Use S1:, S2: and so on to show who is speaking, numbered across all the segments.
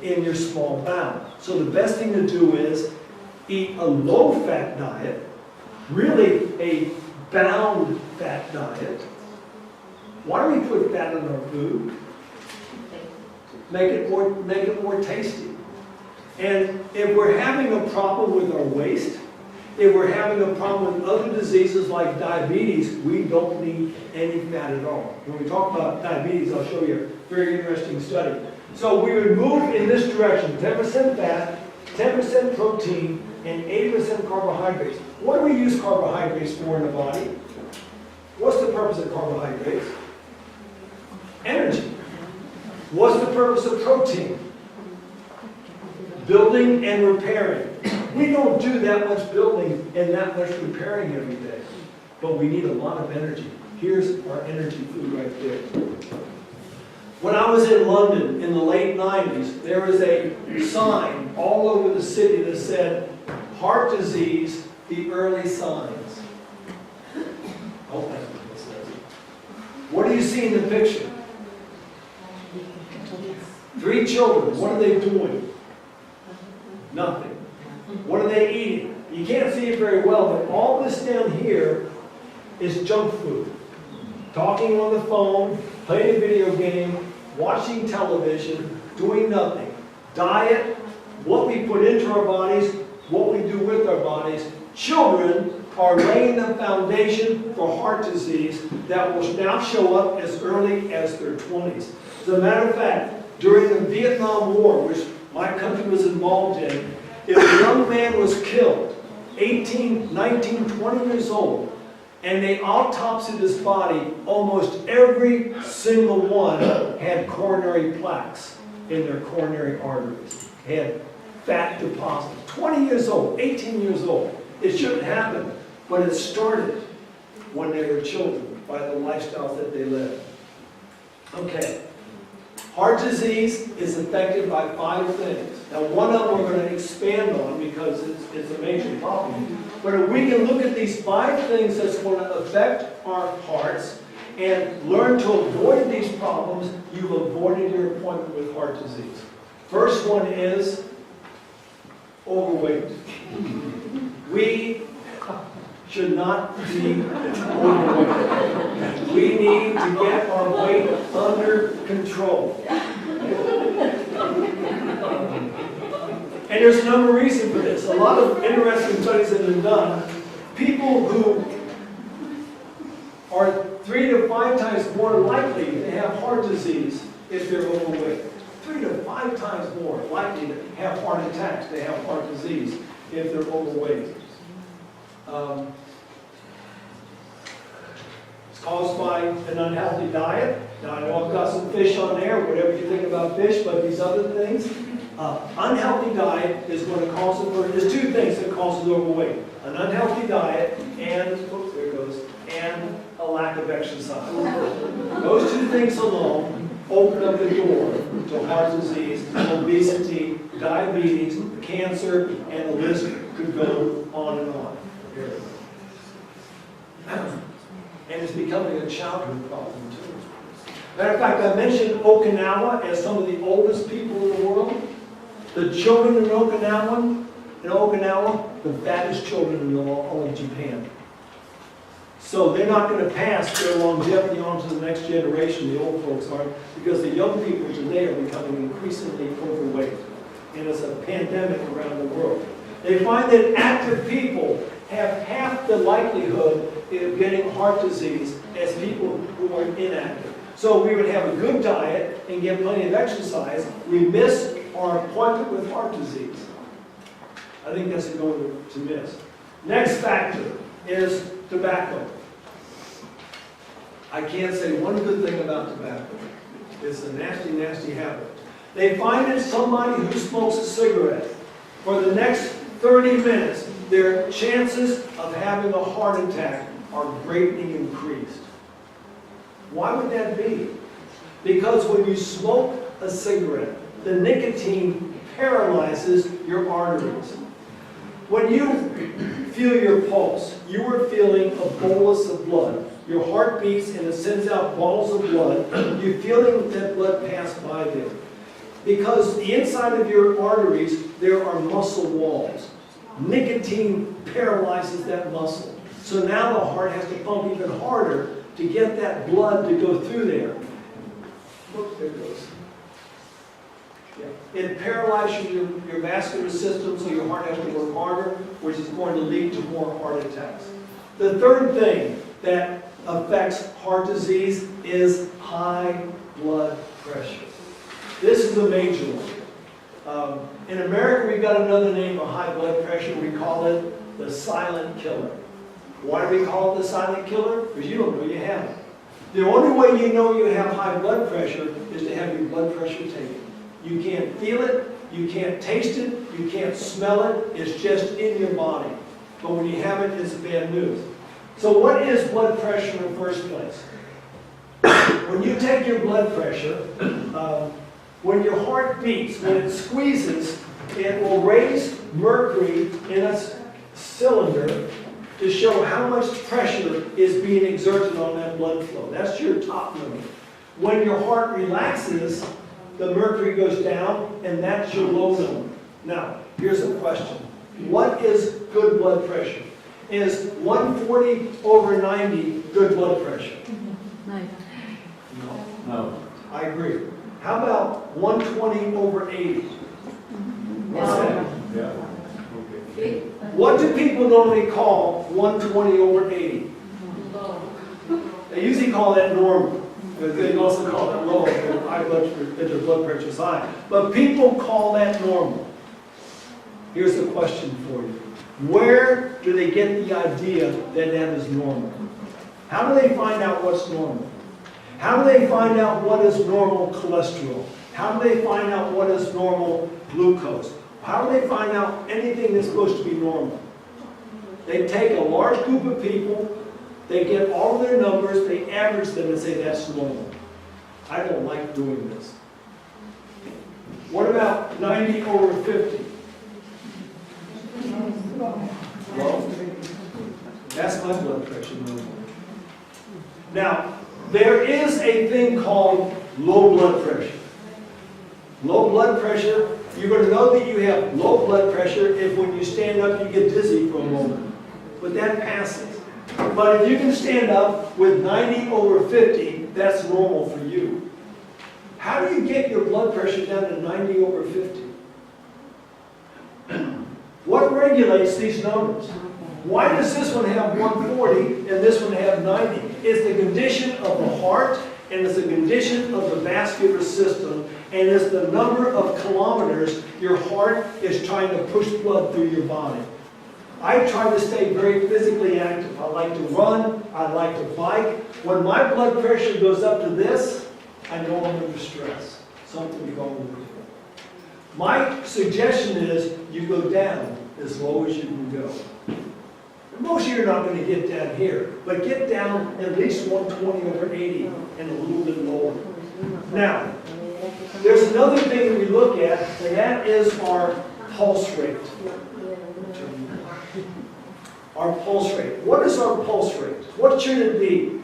S1: in your small bowel. So the best thing to do is eat a low-fat diet, really a bound fat diet. Why do we put fat in our food? Make it more tasty. And if we're having a problem with our waist, if we're having a problem with other diseases like diabetes, we don't need any fat at all. When we talk about diabetes, I'll show you a very interesting study. So we would move in this direction, 10% fat, 10% protein, and 80% carbohydrates. What do we use carbohydrates for in the body? What's the purpose of carbohydrates? Energy. What's the purpose of protein? Building and repairing. We don't do that much building and that much repairing every day, but we need a lot of energy. Here's our energy food right there. When I was in London in the late 90s, there was a sign all over the city that said, "Heart disease, the early signs." I hope that's what it says. What do you see in the picture? 3 children. What are they doing? Nothing. What are they eating? You can't see it very well, but all this down here is junk food. Talking on the phone, playing a video game, watching television, doing nothing. Diet, what we put into our bodies, what we do with our bodies. Children are laying the foundation for heart disease that will now show up as early as their 20s. As a matter of fact, during the Vietnam War, which my country was involved in, if a young man was killed, 18, 19, 20 years old, and they autopsied his body, almost every single one had coronary plaques in their coronary arteries, had fat deposits. 20 years old, 18 years old. It shouldn't happen, but it started when they were children by the lifestyles that they lived. Okay. Heart disease is affected by 5 things. Now, one of them we're going to expand on because it's a major problem. But if we can look at these 5 things that's going to affect our hearts and learn to avoid these problems, you've avoided your appointment with heart disease. First one is overweight. We should not be overweight. We need to get our weight under control. And there's a number of reasons for this. A lot of interesting studies have been done. People who are 3 to 5 times more likely to have heart disease if they're overweight. 3 to 5 times more likely to have heart attacks, to have heart disease if they're overweight. It's caused by an unhealthy diet. Now I know I've got some fish on there, whatever you think about fish, but these other things, unhealthy diet is going to cause it. There's 2 things that causes overweight: an unhealthy diet and oops, there it goes, and a lack of exercise. Those 2 things alone open up the door to heart disease, obesity, diabetes, cancer, and the list could go on and on. And it's becoming a childhood problem too. Matter of fact, I mentioned Okinawa as some of the oldest people in the world. The children in Okinawa, the fattest children in all of Japan. So they're not going to pass their longevity on to the next generation, the old folks are, because the young people today are becoming increasingly overweight. And it's a pandemic around the world. They find that active people have half the likelihood of getting heart disease as people who are inactive. So we would have a good diet and get plenty of exercise. We miss our appointment with heart disease. I think that's a going to miss. Next factor is tobacco. I can't say one good thing about tobacco. It's a nasty, nasty habit. They find that somebody who smokes a cigarette, for the next 30 minutes, their chances of having a heart attack are greatly increased. Why would that be? Because when you smoke a cigarette, the nicotine paralyzes your arteries. When you feel your pulse, you are feeling a bolus of blood. Your heart beats and it sends out balls of blood. You're feeling that blood pass by there. Because the inside of your arteries, there are muscle walls. Nicotine paralyzes that muscle. So now the heart has to pump even harder to get that blood to go through there. Look, there it goes. Yeah. It paralyzes your vascular system, so your heart has to work harder, which is going to lead to more heart attacks. The third thing that affects heart disease is high blood pressure. This is a major one. In America, we've got another name for high blood pressure. We call it the silent killer. Why do we call it the silent killer? Because you don't know you have it. The only way you know you have high blood pressure is to have your blood pressure taken. You can't feel it, you can't taste it, you can't smell it, it's just in your body. But when you have it, it's bad news. So what is blood pressure in the first place? When you take your blood pressure, when your heart beats, when it squeezes, it will raise mercury in a cylinder to show how much pressure is being exerted on that blood flow. That's your top number. When your heart relaxes, the mercury goes down, and that's your low number. Now, here's a question. What is good blood pressure? Is 140 over 90 good blood pressure? No. I agree. How about 120 over 80? What's that?
S2: Yeah. Okay.
S1: What do people normally call 120 over 80? They usually call that normal. They also call it low if their blood pressure is high. But people call that normal. Here's the question for you. Where do they get the idea that that is normal? How do they find out what's normal? How do they find out what is normal cholesterol? How do they find out what is normal glucose? How do they find out anything that's supposed to be normal? They take a large group of people, they get all of their numbers, they average them and say that's normal. I don't like doing this. What about 90 over 50? Well, that's my blood pressure normal. Now, there is a thing called low blood pressure. Low blood pressure, you're going to know that you have low blood pressure if when you stand up you get dizzy for a moment. But that passes. But if you can stand up with 90 over 50, that's normal for you. How do you get your blood pressure down to 90 over 50? What regulates these numbers? Why does this one have 140 and this one have 90? It's the condition of the heart, and it's the condition of the vascular system, and it's the number of kilometers your heart is trying to push blood through your body. I try to stay very physically active. I like to run, I like to bike. When my blood pressure goes up to this, I know I'm under stress. Something's going on. My suggestion is you go down as low as you can go. Most of you are not going to get down here, but get down at least 120 over 80 and a little bit lower. Now, there's another thing that we look at, and that is our pulse rate. Our pulse rate. What is our pulse rate? What should it be?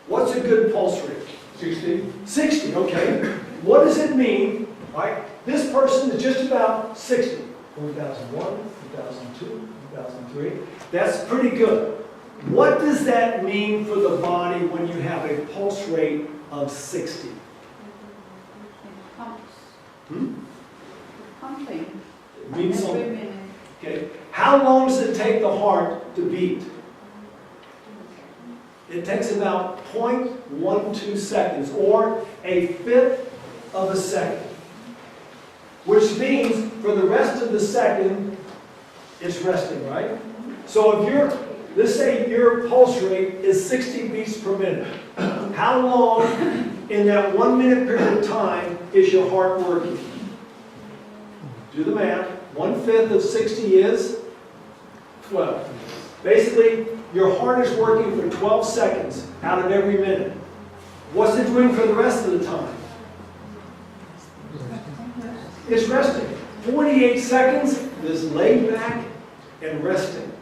S1: What's a good pulse rate?
S2: 60.
S1: 60, okay. What does it mean? All right, this person is just about 60. 2001, 2002, 2003. That's pretty good. What does that mean for the body when you have a pulse rate of 60?
S3: Pumps. Pumping.
S1: It means
S3: Every
S1: something.
S3: minute.
S1: Okay. How long does it take the heart to beat? It takes about 0.12 seconds, or a fifth of a second. Which means for the rest of the second, it's resting, right? So if let's say your pulse rate is 60 beats per minute. How long in that 1 minute period of time is your heart working? Do the math. 1/5 of 60 is 12. Basically, your heart is working for 12 seconds out of every minute. What's it doing for the rest of the time? It's resting. 48 seconds is laid back and resting.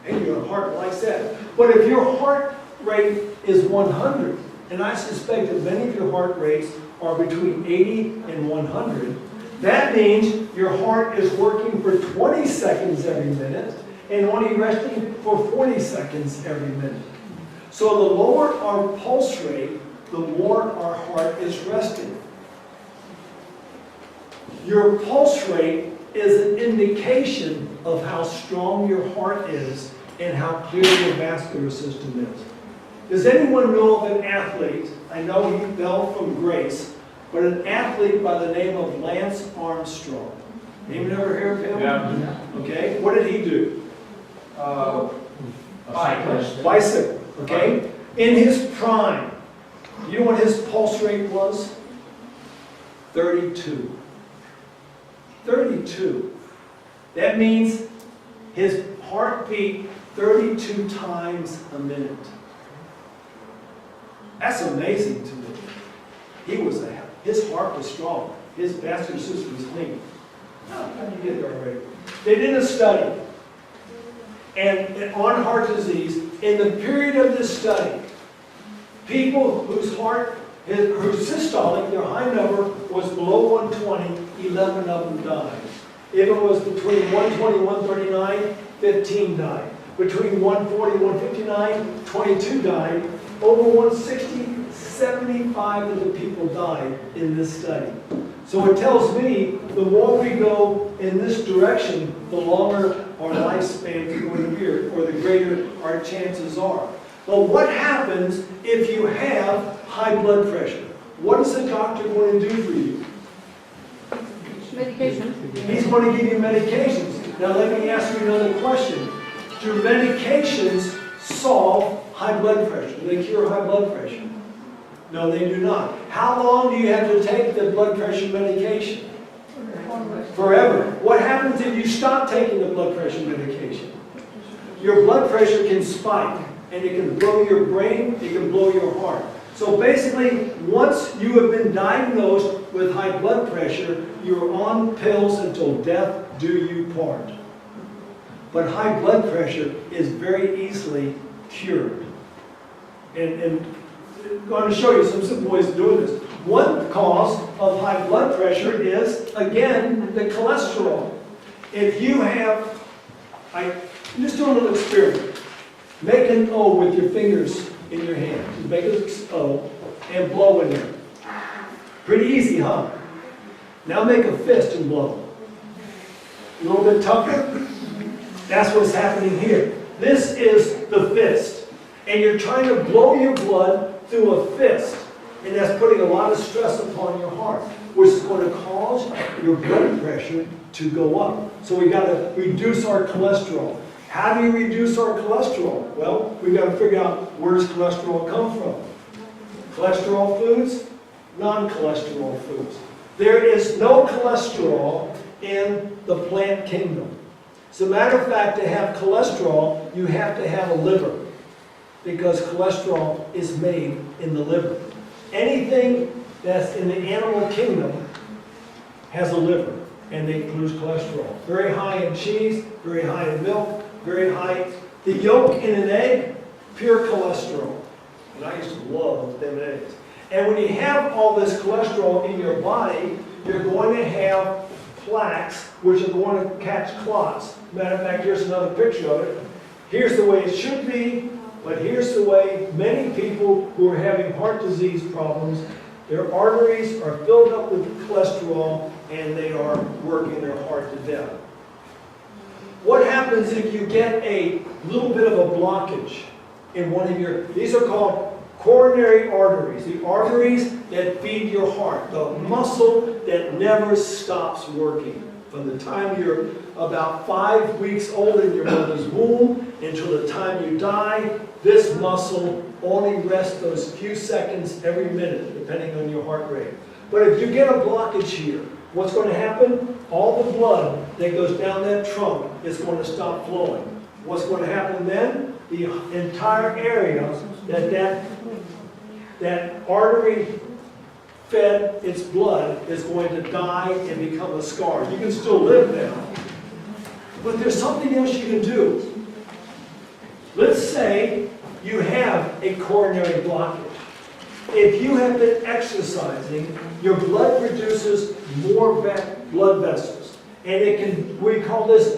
S1: And your heart likes that. But if your heart rate is 100, and I suspect that many of your heart rates are between 80 and 100, that means your heart is working for 20 seconds every minute and only resting for 40 seconds every minute. So the lower our pulse rate, the more our heart is resting. Your pulse rate is an indication of how strong your heart is and how clear your vascular system is. Does anyone know of an athlete, I know he fell from grace, but an athlete by the name of Lance Armstrong? Anyone ever hear of him?
S2: Yeah.
S1: Okay, what did he do?
S2: Bicycle.
S1: Bicycle, okay? In his prime, you know what his pulse rate was? 32. 32. That means his heart beat 32 times a minute. That's amazing to me. His heart was strong. His vascular system was clean. How did you get there already? They did a study on heart disease. In the period of this study, people whose systolic, their high number, was below 120, 11 of them died. If it was between 120 and 139, 15 died. Between 140 and 159, 22 died. Over 160, 75 of the people died in this study. So it tells me the more we go in this direction, the longer our lifespan is going to be, or the greater our chances are. But what happens if you have high blood pressure? What is the doctor going to do for you?
S3: Medication.
S1: He's going to give you medications. Now let me ask you another question. Do medications solve high blood pressure? Do they cure high blood pressure? No, they do not. How long do you have to take the blood pressure medication? Forever. What happens if you stop taking the blood pressure medication? Your blood pressure can spike, and it can blow your brain, it can blow your heart. So basically, once you have been diagnosed with high blood pressure, you're on pills until death do you part. But high blood pressure is very easily cured. And I'm going to show you some simple ways of doing this. One cause of high blood pressure is, again, the cholesterol. If you have, just do a little experiment. Make an O with your fingers in your hand. Just make an O and blow in there. Pretty easy, huh? Now make a fist and blow. A little bit tougher. That's what's happening here. This is the fist. And you're trying to blow your blood through a fist. And that's putting a lot of stress upon your heart, which is going to cause your blood pressure to go up. So we got to reduce our cholesterol. How do you reduce our cholesterol? Well, we've got to figure out where does cholesterol come from. Cholesterol foods, non-cholesterol foods. There is no cholesterol in the plant kingdom. As a matter of fact, to have cholesterol, you have to have a liver, because cholesterol is made in the liver. Anything that's in the animal kingdom has a liver, and they produce cholesterol. Very high in cheese, very high in milk, very high. The yolk in an egg, pure cholesterol. And I used to love them eggs. And when you have all this cholesterol in your body, you're going to have plaques, which are going to catch clots. Matter of fact, here's another picture of it. Here's the way it should be, but here's the way many people who are having heart disease problems, their arteries are filled up with cholesterol and they are working their heart to death. What happens if you get a little bit of a blockage in one of your, these are called coronary arteries, the arteries that feed your heart, the muscle that never stops working. From the time you're about 5 weeks old in your mother's womb until the time you die, this muscle only rests those few seconds every minute, depending on your heart rate. But if you get a blockage here, what's going to happen? All the blood that goes down that trunk is going to stop flowing. What's going to happen then? The entire area that artery fed its blood is going to die and become a scar. You can still live now, but there's something else you can do. Let's say you have a coronary blockage. if you have been exercising, your blood produces more blood vessels. And it can, we call this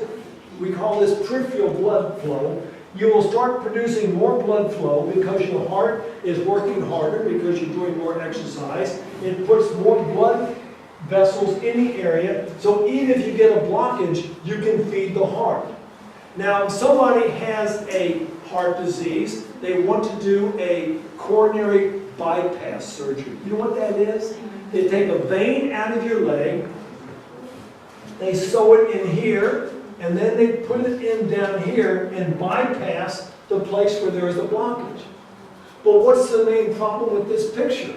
S1: peripheral blood flow. You will start producing more blood flow because your heart is working harder because you're doing more exercise. It puts more blood vessels in the area, so even if you get a blockage, you can feed the heart. Now, if somebody has a heart disease, they want to do a coronary bypass surgery. You know what that is? They take a vein out of your leg, they sew it in here, and then they put it in down here and bypass the place where there is a blockage. But what's the main problem with this picture?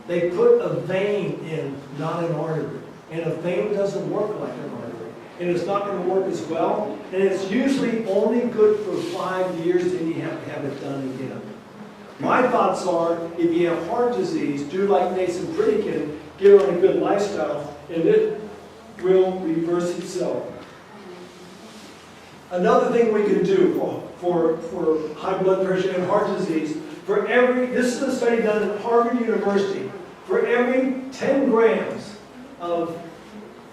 S1: They put a vein in, not an artery. And a vein doesn't work like an artery. And it's not going to work as well. And it's usually only good for 5 years, and you have to have it done again. My thoughts are, if you have heart disease, do like Nathan Pritikin, get on a good lifestyle, and it will reverse itself. Another thing we can do for high blood pressure and heart disease, this is a study done at Harvard University, for every 10 grams of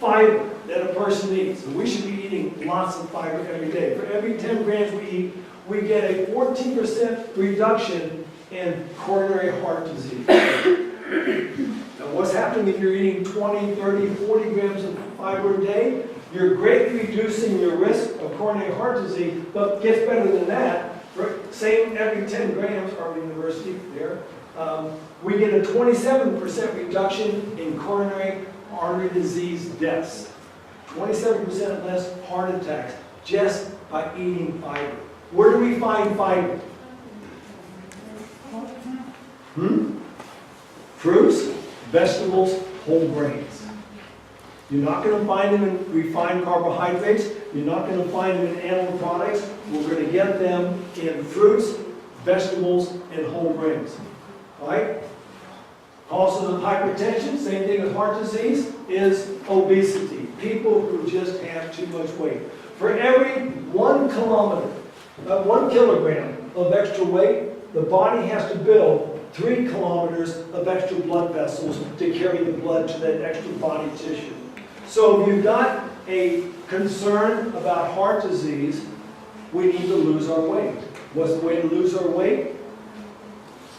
S1: fiber that a person eats, and we should be eating lots of fiber every day, for every 10 grams we eat, we get a 14% reduction in coronary heart disease. Now what's happening if you're eating 20, 30, 40 grams of fiber a day? You're greatly reducing your risk of coronary heart disease, but gets better than that. Same every 10 grams, Harvard University there, we get a 27% reduction in coronary artery disease deaths. 27% less heart attacks just by eating fiber. Where do we find fiber? Fruits, vegetables, whole grains. You're not going to find them in refined carbohydrates. You're not going to find them in animal products. We're going to get them in fruits, vegetables, and whole grains. All right? Causes of hypertension, same thing with heart disease, is obesity. People who just have too much weight. For every 1 kilogram of extra weight, the body has to build 3 kilometers of extra blood vessels to carry the blood to that extra body tissue. So if you've got a concern about heart disease, we need to lose our weight. What's the way to lose our weight?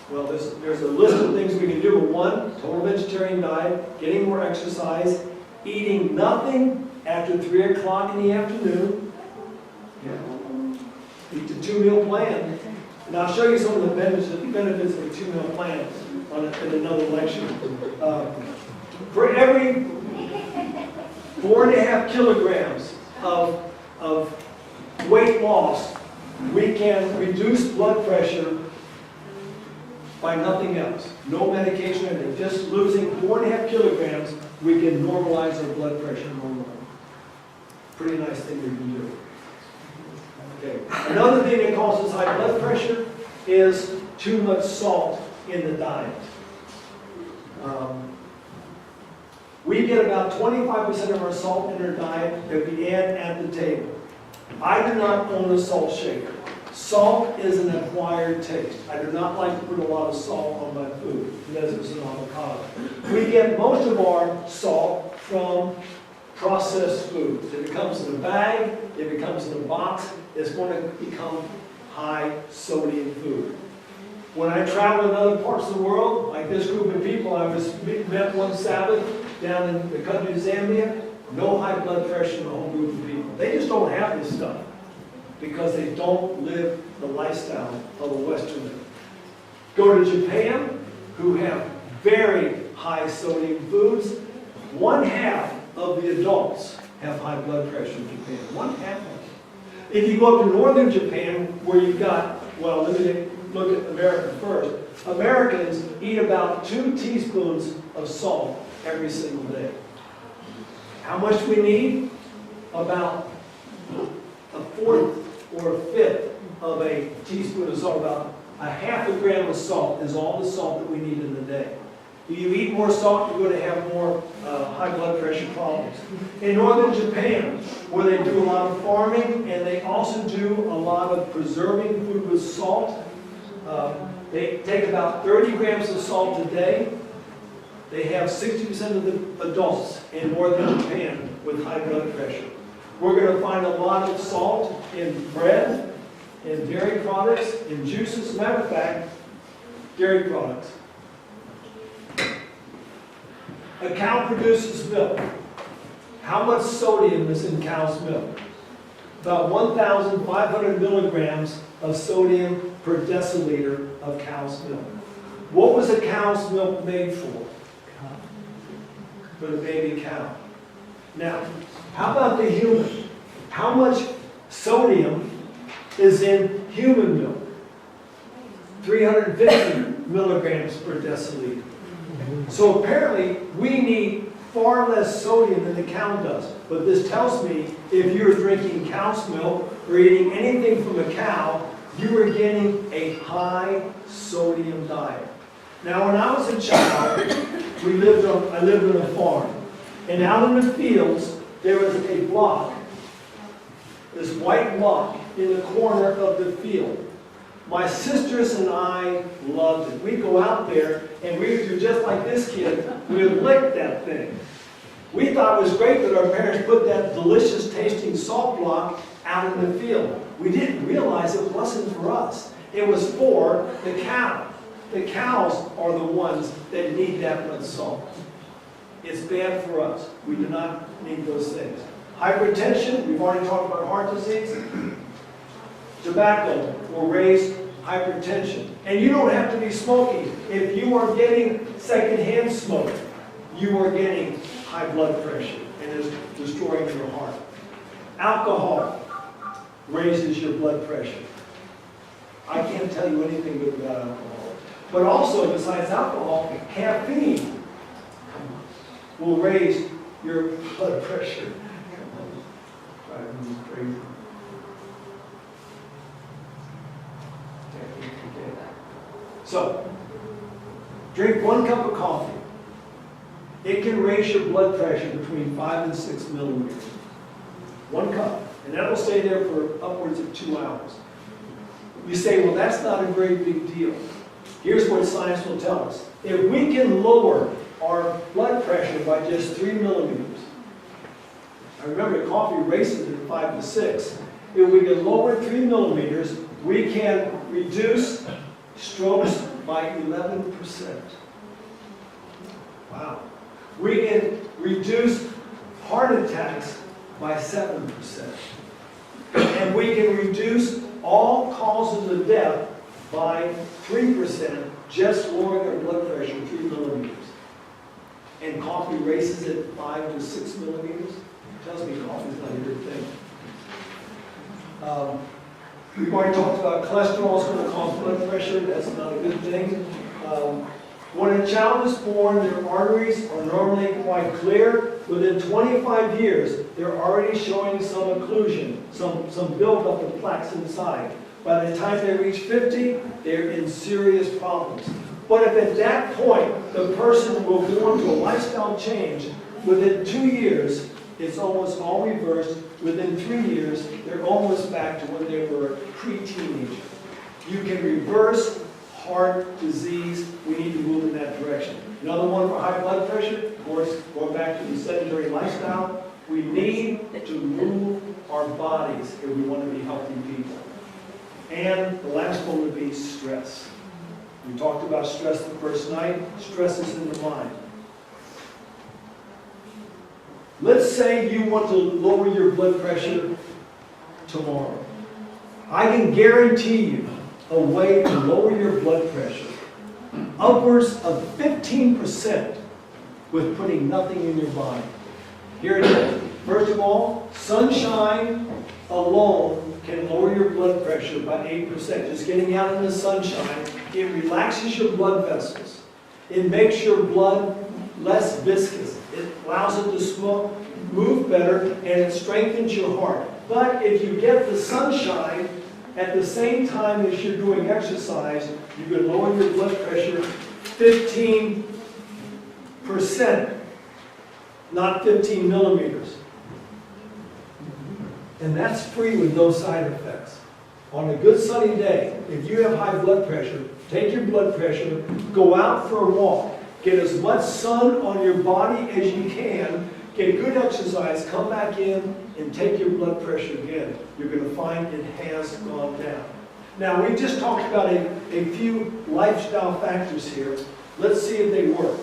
S1: Well, there's a list of things we can do. 1, total vegetarian diet, getting more exercise, eating nothing after 3 o'clock in the afternoon. Yeah. Eat the 2-meal plan. And I'll show you some of the benefits of a 2-meal plan in another lecture. For every 4.5 kilograms of weight loss, we can reduce blood pressure by nothing else. No medication, anything. Just losing 4.5 kilograms, we can normalize our blood pressure normally. Pretty nice thing we can do. Okay. Another thing that causes high blood pressure is too much salt in the diet. We get about 25% of our salt in our diet that we add at the table. I do not own a salt shaker. Salt is an acquired taste. I do not like to put a lot of salt on my food, unless it's an avocado. We get most of our salt from processed foods. If it comes in a bag, if it comes in a box, it's going to become high sodium food. When I travel in other parts of the world, like this group of people I met one Sabbath down in the country of Zambia, no high blood pressure in the whole group of people. They just don't have this stuff because they don't live the lifestyle of a Westerner. Go to Japan, who have very high sodium foods. 1/2 of the adults have high blood pressure in Japan. 1/2 of them. If you go up to northern Japan, where you've got, well, let me look at America first. Americans eat about 2 teaspoons of salt every single day. How much do we need? About 1/4 or 1/5 of a teaspoon of salt. About 1/2 gram of salt is all the salt that we need in the day. If you eat more salt, you're going to have more high blood pressure problems. In northern Japan, where they do a lot of farming and they also do a lot of preserving food with salt, They take about 30 grams of salt a day. They have 60% of the adults in northern Japan with high blood pressure. We're going to find a lot of salt in bread, in dairy products, in juices. As a matter of fact, dairy products. A cow produces milk. How much sodium is in cow's milk? About 1,500 milligrams of sodium per deciliter of cow's milk. What was a cow's milk made for? For the baby cow. Now, how about the human? How much sodium is in human milk? 350 milligrams per deciliter. So apparently, we need far less sodium than the cow does. But this tells me if you're drinking cow's milk or eating anything from a cow, you are getting a high sodium diet. Now, when I was a child, I lived on a farm. And out in the fields, there was a block, this white block in the corner of the field. My sisters and I loved it. We'd go out there and we would do just like this kid. We would lick that thing. We thought it was great that our parents put that delicious tasting salt block out in the field. We didn't realize it wasn't for us. It was for the cow. The cows are the ones that need that much salt. It's bad for us. We do not need those things. Hypertension, we've already talked about heart disease. Tobacco will raise hypertension. And you don't have to be smoking. If you are getting secondhand smoke, you are getting high blood pressure and is destroying your heart. Alcohol raises your blood pressure. I can't tell you anything good about alcohol. But also, besides alcohol, caffeine will raise your blood pressure. Driving me crazy. So, drink 1 cup of coffee. It can raise your blood pressure between 5 and 6 millimeters. 1 cup. And that will stay there for upwards of 2 hours. You say, well, that's not a very big deal. Here's what science will tell us. If we can lower our blood pressure by just 3 millimeters, I remember coffee races at 5 to 6. If we can lower 3 millimeters, we can reduce strokes by 11%. Wow. We can reduce heart attacks by 7%. And we can reduce all causes of death by 3%, just lowering our blood pressure 3 millimeters. And coffee races at 5 to 6 millimeters. Tells me coffee is not a good thing. We've already talked about cholesterol is going to cause blood pressure. That's not a good thing. When a child is born, their arteries are normally quite clear. Within 25 years, they're already showing some occlusion, some buildup of plaques inside. By the time they reach 50, they're in serious problems. But if at that point, the person will go into a lifestyle change, within 2 years, it's almost all reversed. Within 3 years, they're almost back to when they were a pre-teenager. You can reverse heart disease. We need to move in that direction. Another one for high blood pressure, of course, going back to the sedentary lifestyle, we need to move our bodies if we want to be healthy people. And the last one would be stress. We talked about stress the first night. Stress is in the mind. Let's say you want to lower your blood pressure tomorrow. I can guarantee you a way to lower your blood pressure upwards of 15% with putting nothing in your body. Here it is. First of all, sunshine alone can lower your blood pressure by 8%. Just getting out in the sunshine, it relaxes your blood vessels. It makes your blood less viscous. It allows it to move better, and it strengthens your heart. But if you get the sunshine at the same time as you're doing exercise, you can lower your blood pressure 15%, not 15 millimeters. And that's free with no side effects. On a good sunny day, if you have high blood pressure, take your blood pressure, go out for a walk, get as much sun on your body as you can, get good exercise, come back in and take your blood pressure again. You're going to find it has gone down. Now, we just talked about a few lifestyle factors here. Let's see if they work.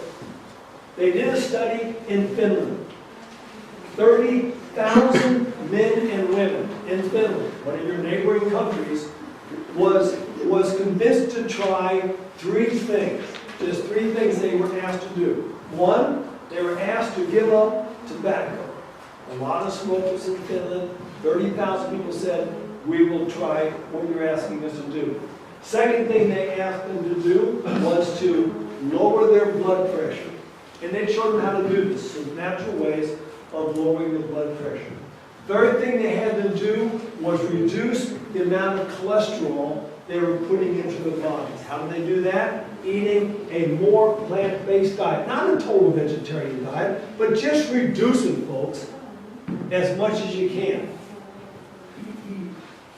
S1: They did a study in Finland. 30,000 men and women in Finland, one of your neighboring countries, was convinced to try 3 things. Just 3 things they were asked to do. 1, they were asked to give up tobacco. A lot of smokers in Finland, 30,000 people said, we will try what you're asking us to do. Second thing they asked them to do was to lower their blood pressure. And they showed them how to do this, some natural ways of lowering the blood pressure. Third thing they had to do was reduce the amount of cholesterol they were putting into their bodies. How do they do that? Eating a more plant-based diet. Not a total vegetarian diet, but just reducing, folks, as much as you can.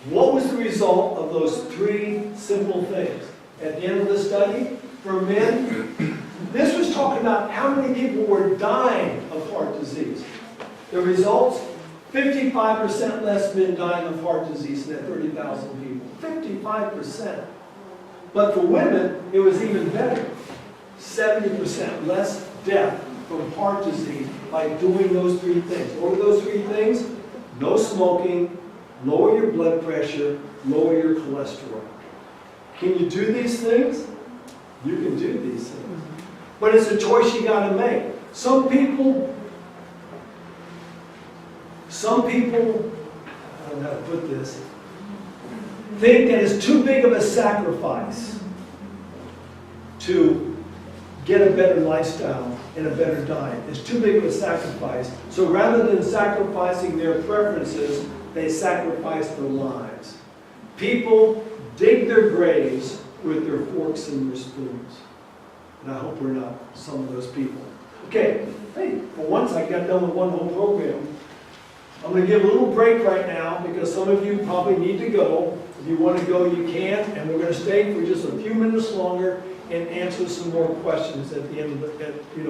S1: What was the result of those 3 simple things? At the end of the study, for men, this was talking about how many people were dying of heart disease. The results, 55% less men dying of heart disease than 30,000 people. 55%. But for women, it was even better. 70% less death from heart disease by doing those 3 things. What were those 3 things? No smoking, lower your blood pressure, lower your cholesterol. Can you do these things? You can do these things. But it's a choice you got to make. Some people, I don't know how to put this, think that it's too big of a sacrifice to get a better lifestyle and a better diet. It's too big of a sacrifice. So rather than sacrificing their preferences, they sacrifice their lives. People dig their graves with their forks and their spoons. And I hope we're not some of those people. Okay, hey, for once I got done with one whole program. I'm going to give a little break right now because some of you probably need to go. If you want to go, you can. And we're going to stay for just a few minutes longer and answer some more questions at the end of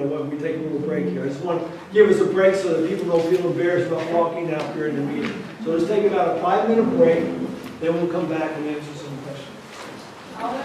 S1: when we take a little break here. I just want to give us a break so that people don't feel embarrassed about walking out during the meeting. So let's take about a 5-minute break, then we'll come back and answer